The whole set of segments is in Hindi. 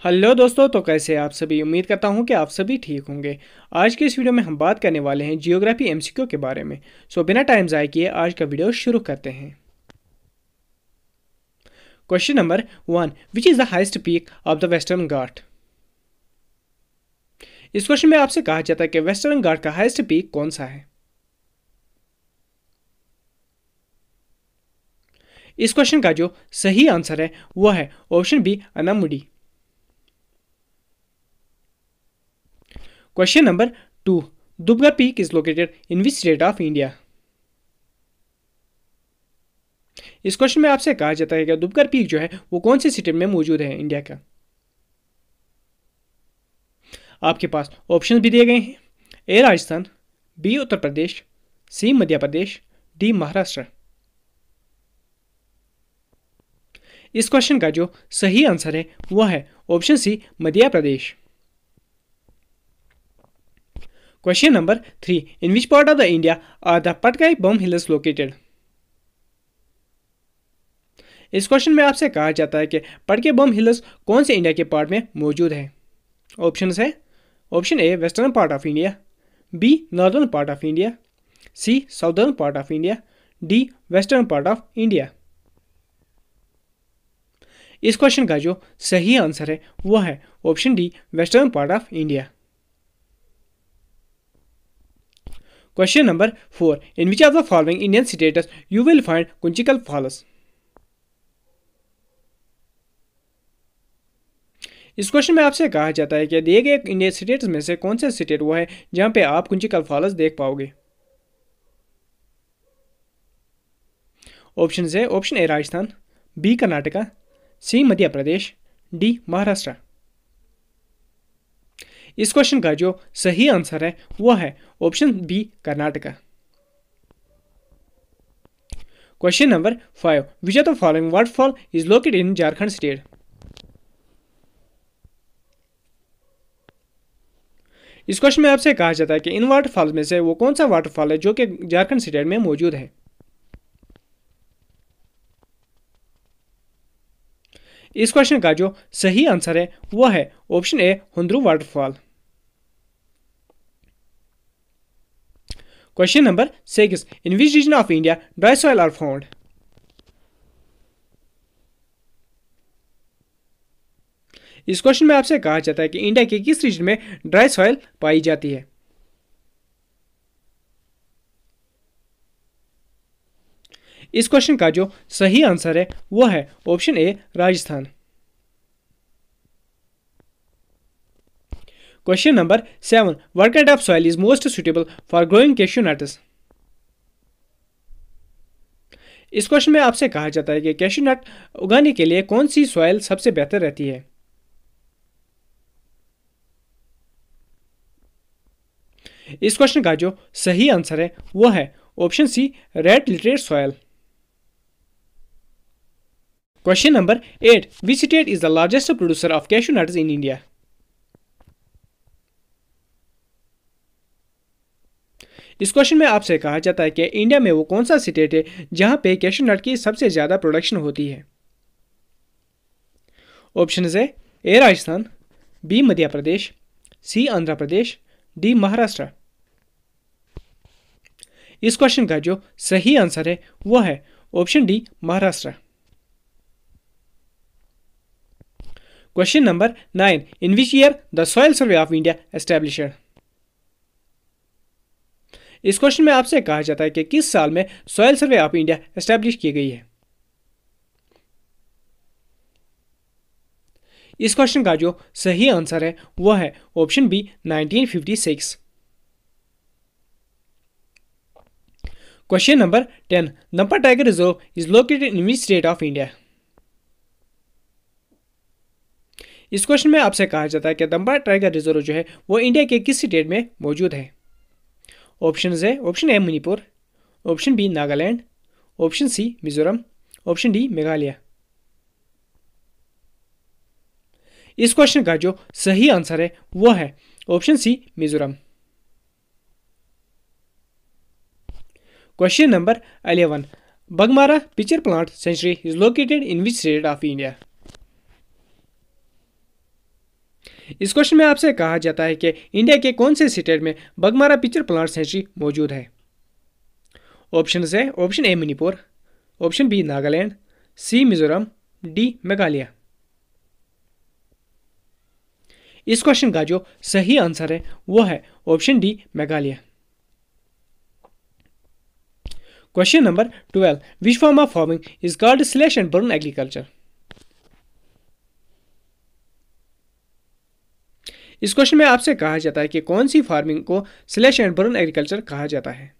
हेलो दोस्तों, तो कैसे हैं आप सभी। उम्मीद करता हूं कि आप सभी ठीक होंगे। आज के इस वीडियो में हम बात करने वाले हैं जियोग्राफी एमसीक्यू के बारे में। बिना टाइम ज़ाय किए आज का वीडियो शुरू करते हैं। Question number 1, which is the highest peak of the Western Ghat. इस क्वेश्चन में आपसे कहा जाता है कि वेस्टर्न घाट का हाइस्ट पीक कौन सा है। इस क्वेश्चन का जो सही आंसर है वह है option B, Anamudi. Question number 2, दुबगर peak is located in which state of India. इस क्वेश्चन में आपसे कहा जाता है कि दुबगर पीक जो है वो कौन से स्टेट में मौजूद है इंडिया का। आपके पास ऑप्शन भी दिए गए हैं। A Rajasthan, B Uttar Pradesh, C Madhya Pradesh, D Maharashtra. इस क्वेश्चन का जो सही आंसर है वह है option C, Madhya Pradesh. Question number 3, in which part of the India are the Patkai Bum hills located. इस क्वेश्चन में आपसे कहा जाता है कि पटके बम हिल्स कौन से इंडिया के पार्ट में मौजूद है। ऑप्शन है option A, western part of India, B northern part of India, C southern part of India, D western part of India. इस क्वेश्चन का जो सही आंसर है वह है option D, western part of India. Question number 4, in which of the following Indian states you will find Kunchikal falls. इस क्वेश्चन में आपसे कहा जाता है कि दिए गए इंडियन स्टेट्स में से कौन सा स्टेट वो है जहां पे आप कुंचिकल फॉल्स देख पाओगे। ऑप्शन है option A Rajasthan, B Karnataka, C Madhya Pradesh, D Maharashtra. इस क्वेश्चन का जो सही आंसर है वह है option B, Karnataka. Question number 5, which of the following waterfall is located in Jharkhand state. इस क्वेश्चन में आपसे कहा जाता है कि इन वाटरफॉल में से वो कौन सा वाटरफॉल है जो कि झारखंड स्टेट में मौजूद है। इस क्वेश्चन का जो सही आंसर है वह है option A, Hundru waterfall. Question number 6, in which region of India dry soil are found. इस क्वेश्चन में आपसे कहा जाता है कि इंडिया के किस रीजन में ड्राई सॉइल पाई जाती है। इस क्वेश्चन का जो सही आंसर है वह है option A, Rajasthan. Question number 7, what kind of soil is most suitable for growing cashew nuts. इस क्वेश्चन में आपसे कहा जाता है कि कैश्यू नट उगाने के लिए कौन सी सॉइल सबसे बेहतर रहती है। इस क्वेश्चन का जो सही आंसर है वह है option C, red laterite soil. Question number 8, which state is the largest producer of cashew nuts in India. इस क्वेश्चन में आपसे कहा जाता है कि इंडिया में वो कौन सा स्टेट है जहां पे कैश्यू नट की सबसे ज्यादा प्रोडक्शन होती है। ऑप्शन है ए राजस्थान, बी मध्य प्रदेश, सी आंध्र प्रदेश, डी महाराष्ट्र। इस क्वेश्चन का जो सही आंसर है वह है option D, Maharashtra. Question number 9, in which year the soil survey of India established. इस क्वेश्चन में आपसे कहा जाता है कि किस साल में soil survey of India establish की गई है। इस क्वेश्चन का जो सही आंसर है वह है option B, 1956। Question number 10, Nampa tiger reserve is located in which state of India. इस क्वेश्चन में आपसे कहा जाता है कि नंपा टाइगर रिजर्व जो है वो इंडिया के किस स्टेट में मौजूद है। ऑप्शन है option A Manipur, option B Nagaland, option C Mizoram, option D Meghalaya. इस क्वेश्चन का जो सही आंसर है वह है option C, Mizoram. Question number 11, Baghmara pitcher plant sanctuary is located in which state of India. इस क्वेश्चन में आपसे कहा जाता है कि इंडिया के कौन से स्टेट में बगमारा पिक्चर प्लांट सेंचुरी मौजूद है। ऑप्शन है option A Manipur, option B Nagaland, C Mizoram, D Meghalaya. इस क्वेश्चन का जो सही आंसर है वो है option D Meghalaya. Question number 12, which form of farming is called slash and burn agriculture. इस क्वेश्चन में आपसे कहा जाता है कि कौन सी फार्मिंग को स्लैश एंड बर्न एग्रीकल्चर कहा जाता है।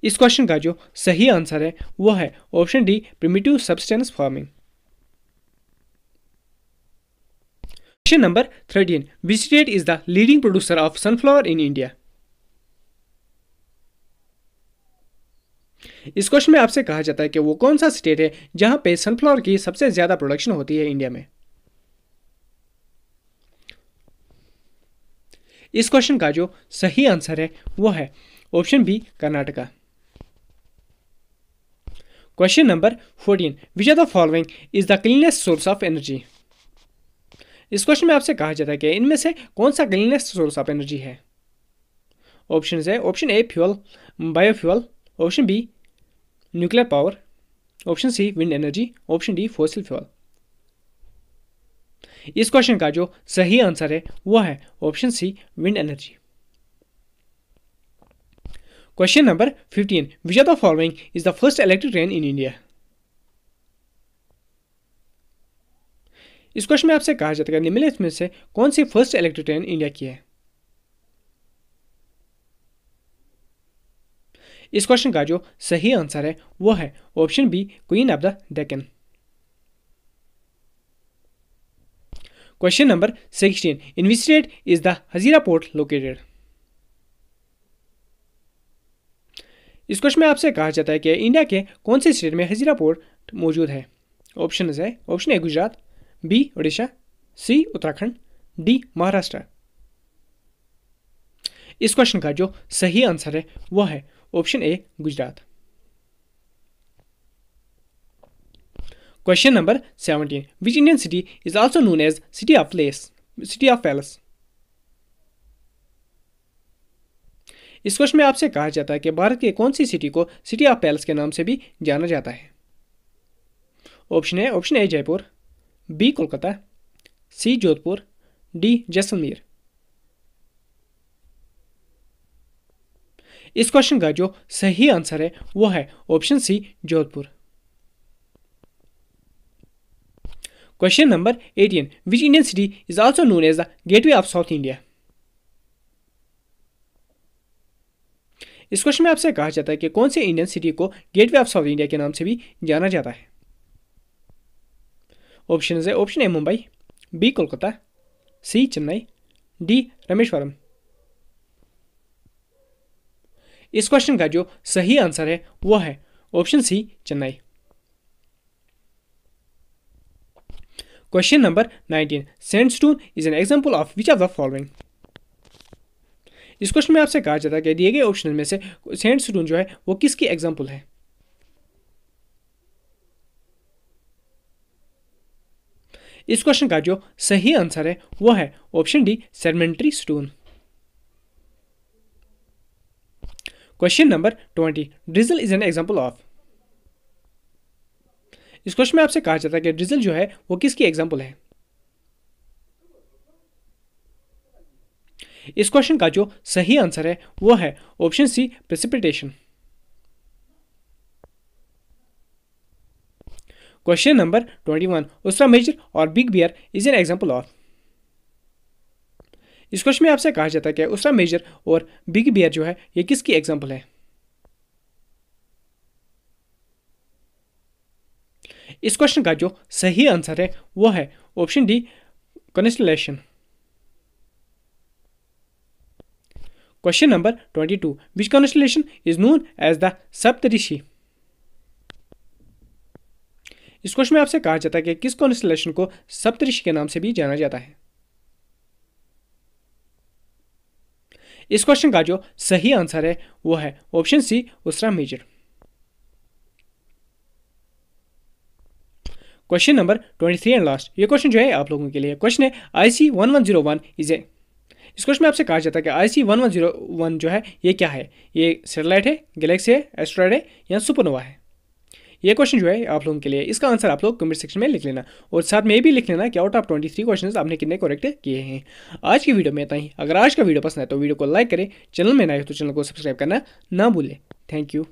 इस क्वेश्चन का जो सही आंसर है वो है option D primitive substance farming. Question number 13, which state is the leading producer of sunflower in India. इस क्वेश्चन में आपसे कहा जाता है कि वो कौन सा स्टेट है जहां पे सनफ्लावर की सबसे ज्यादा प्रोडक्शन होती है इंडिया में। इस क्वेश्चन का जो सही आंसर है वो है option B Karnataka. Question number 14, which are the following is the cleanest source of energy. इस क्वेश्चन में आपसे कहा जाता है कि इनमें से कौन सा क्लीनेस्ट सोर्स ऑफ एनर्जी है। ऑप्शन है option A fuel biofuel, option B nuclear power, option C wind energy, option D fossil fuel. इस क्वेश्चन का जो सही आंसर है वो है option C wind energy. Question number 15, which are the following is the first electric train in India. इस क्वेश्चन में आपसे कहा जाता है निम्नलिखित में से कौन सी फर्स्ट इलेक्ट्रिक ट्रेन इंडिया की है। इस क्वेश्चन का जो सही आंसर है वो है option B queen of the Deccan. Question number 16, in which state is the Hazira port located. इस क्वेश्चन में आपसे कहा जाता है कि इंडिया के कौन से स्टेट में हजीरा पोर्ट मौजूद है। ऑप्शन है option A Gujarat, B Orissa, C Uttarakhand, D Maharashtra. इस क्वेश्चन का जो सही आंसर है वो है option A Gujarat. Question number 17, which Indian city is also known as city of palace. इस क्वेश्चन में आपसे कहा जाता है कि भारत के कौन सी सिटी को सिटी ऑफ पैलेस के नाम से भी जाना जाता है। ऑप्शन है option A Jaipur, B Kolkata, C Jodhpur, D Jaisalmer. इस क्वेश्चन का जो सही आंसर है वो है option C Jodhpur. Question number 18, which Indian city is also known as the gateway of south India. इस क्वेश्चन में आपसे कहा जाता है कि कौन से इंडियन सिटी को गेटवे ऑफ साउथ इंडिया के नाम से भी जाना जाता है। ऑप्शन है option A Mumbai, B Kolkata, C Chennai, D Rameswaram. इस क्वेश्चन का जो सही आंसर है वो है option C Chennai. Question number 19, sandstone is an example of which of the following. इस क्वेश्चन में आपसे कहा जाता है कि दिए गए ऑप्शन में से सैंडस्टोन जो है वो किसकी एग्जांपल है। इस क्वेश्चन का जो सही आंसर है वो है option D sedimentary stone. Question number 20, drizzle is an example of. इस क्वेश्चन में आपसे कहा जाता है कि ड्रिजल जो है वो किसकी एग्जांपल है। इस क्वेश्चन का जो सही आंसर है वो है option C precipitation. Question number 21, उस्ट्रा मेजर और Big Bear is an example of. इस क्वेश्चन में आपसे कहा जाता है कि उस्ट्रा मेजर और बिग बियर जो है ये किसकी एग्जांपल है। इस क्वेश्चन का जो सही आंसर है वो है option D constellation. Question number 22, which constellation is known as the Saptarishi. इस क्वेश्चन में आपसे कहा जाता है कि किस कॉन्स्टेलेशन को सप्तऋषि के नाम से भी जाना जाता है। इस क्वेश्चन का जो सही आंसर है वो है ऑप्शन सी उस्ट्रा Major. Question number 23 and last, ये क्वेश्चन जो है आप लोगों के लिए क्वेश्चन है IC1101 इज ए। इस क्वेश्चन में आपसे कहा जाता है कि IC1101 जो है ये क्या है, ये सैटेलाइट है, गैलेक्सी है, एस्ट्रॉयड है या सुपरनोवा है। ये क्वेश्चन जो है आप लोगों के लिए, इसका आंसर आप लोग कमेंट सेक्शन में लिख लेना और साथ में ये भी लिख लेना कि आउट ऑफ 23 क्वेश्चंस आपने कितने करेक्ट किए हैं। आज की वीडियो में इतना ही। अगर आज का वीडियो पसंद है तो वीडियो को लाइक करें, चैनल में नए हो तो चैनल को सब्सक्राइब करना ना भूलें। Thank you.